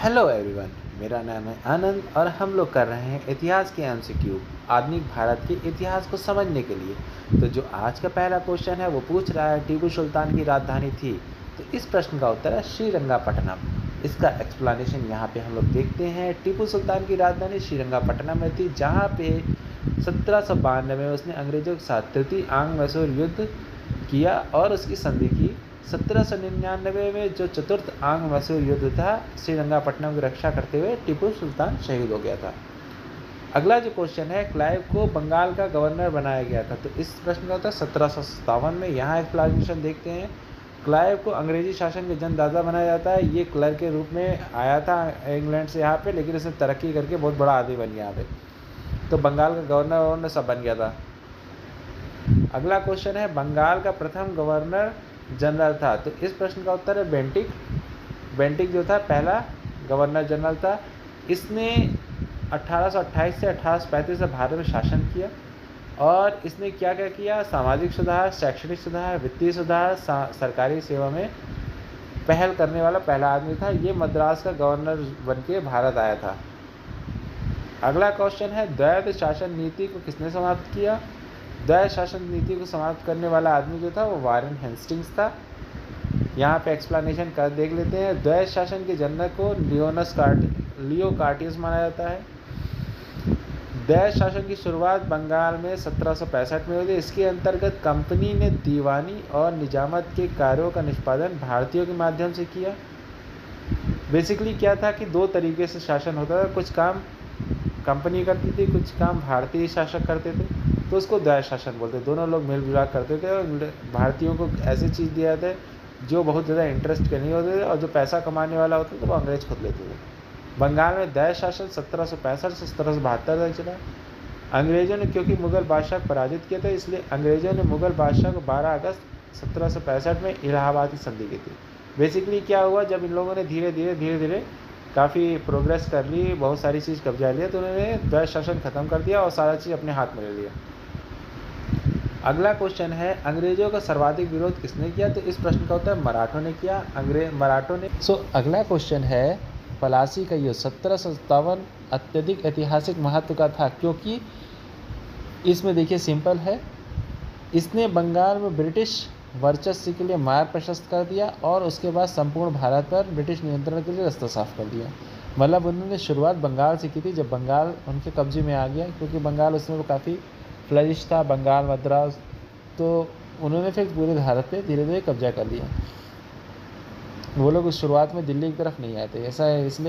Hello everyone, मेरा नाम है आनंद और हम लोग कर रहे हैं इतिहास के एमसीक्यू आधुनिक भारत के इतिहास को समझने के लिए। तो जो आज का पहला क्वेश्चन है वो पूछ रहा है टीपू सुल्तान की राजधानी थी। तो इस प्रश्न का उत्तर है श्रीरंगापट्टनम। इसका एक्सप्लेनेशन यहाँ पे हम लोग देखते हैं। टीपू सुल्तान की राजधानी श्रीरंगापट्टनम में थी, जहाँ पे 1792 में उसने अंग्रेजों के साथ तृतीय आंग्ल मैसूर युद्ध किया और उसकी संधि की। 1799 में जो चतुर्थ आंग्ल मैसूर युद्ध था, श्रीरंगापट्टनम की रक्षा करते हुए टीपू सुल्तान शहीद हो गया था। अगला जो क्वेश्चन है, क्लाइव को बंगाल का गवर्नर बनाया गया था। तो इस प्रश्न का उत्तर 1757 में। यहाँ एक्सप्लेनेशन देखते हैं। क्लाइव को अंग्रेजी शासन के जन्मदाता बनाया जाता है। ये क्लर्क के रूप में आया था इंग्लैंड से यहाँ पे, लेकिन इसने तरक्की करके बहुत बड़ा आदमी बन गया यहाँ पे। तो बंगाल का गवर्नर सब बन गया था। अगला क्वेश्चन है, बंगाल का प्रथम गवर्नर जनरल था। तो इस प्रश्न का उत्तर है बेंटिक। बेंटिक जो था पहला गवर्नर जनरल था। इसने 1828 से 1835 से भारत में शासन किया और इसने क्या क्या किया? सामाजिक सुधार, शैक्षणिक सुधार, वित्तीय सुधार, सरकारी सेवा में पहल करने वाला पहला आदमी था। ये मद्रास का गवर्नर बन के भारत आया था। अगला क्वेश्चन है, द्वैध शासन नीति को किसने समाप्त किया? द्वैध शासन नीति को समाप्त करने वाला आदमी जो था वो वारेन हेस्टिंग्स था। यहाँ पे एक्सप्लेनेशन कर देख लेते हैं। द्वैध शासन के जनक को लियो कार्टियस माना जाता है। द्वैध शासन की शुरुआत बंगाल में 1765 में हुई थी। इसके अंतर्गत कंपनी ने दीवानी और निजामत के कार्यों का निष्पादन भारतीयों के माध्यम से किया। बेसिकली क्या था कि दो तरीके से शासन होता था। कुछ काम कंपनी करती थी, कुछ काम भारतीय शासक करते थे, तो उसको द्वैध शासन बोलते थे। दोनों लोग मिलजुल करते थे और भारतीयों को ऐसी चीज़ दिया जाता है जो बहुत ज़्यादा इंटरेस्ट के नहीं होते थे और जो पैसा कमाने वाला होता था वो अंग्रेज खुद लेते थे। बंगाल में द्वैध शासन 1765 से 1772 तक चला। अंग्रेज़ों ने क्योंकि मुग़ल बादशाह को पराजित किया था, इसलिए अंग्रेज़ों ने मुग़ल बादशाह को 12 अगस्त 1765 में इलाहाबाद की संधि की थी। बेसिकली क्या हुआ, जब इन लोगों ने धीरे धीरे काफ़ी प्रोग्रेस कर ली, बहुत सारी चीज़ कब्जा लिया, तो उन्होंने द्वैध शासन ख़त्म कर दिया और सारा चीज़ अपने हाथ में ले लिया। अगला क्वेश्चन है, अंग्रेजों का सर्वाधिक विरोध किसने किया? तो इस प्रश्न का उत्तर मराठों ने किया। मराठों ने। अगला क्वेश्चन है, प्लासी का युद्ध 1757 अत्यधिक ऐतिहासिक महत्व का था, क्योंकि इसमें देखिए सिंपल है, इसने बंगाल में ब्रिटिश वर्चस्व के लिए मार्ग प्रशस्त कर दिया और उसके बाद संपूर्ण भारत पर ब्रिटिश नियंत्रण के लिए रास्ता साफ कर दिया। मतलब उन्होंने शुरुआत बंगाल से की थी, जब बंगाल उनके कब्जे में आ गया, क्योंकि बंगाल उसमें वो काफ़ी फ्लरिश था, बंगाल मद्रास, तो उन्होंने फिर पूरे भारत पे धीरे धीरे कब्जा कर लिया। वो लोग उस शुरुआत में दिल्ली की तरफ नहीं आए थे, ऐसा है इसलिए